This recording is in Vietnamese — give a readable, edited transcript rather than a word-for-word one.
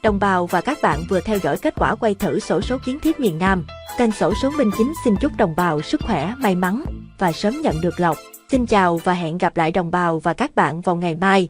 Đồng bào và các bạn vừa theo dõi kết quả quay thử xổ số kiến thiết miền Nam. Kênh xổ số Minh Chính xin chúc đồng bào sức khỏe, may mắn và sớm nhận được lộc. Xin chào và hẹn gặp lại đồng bào và các bạn vào ngày mai.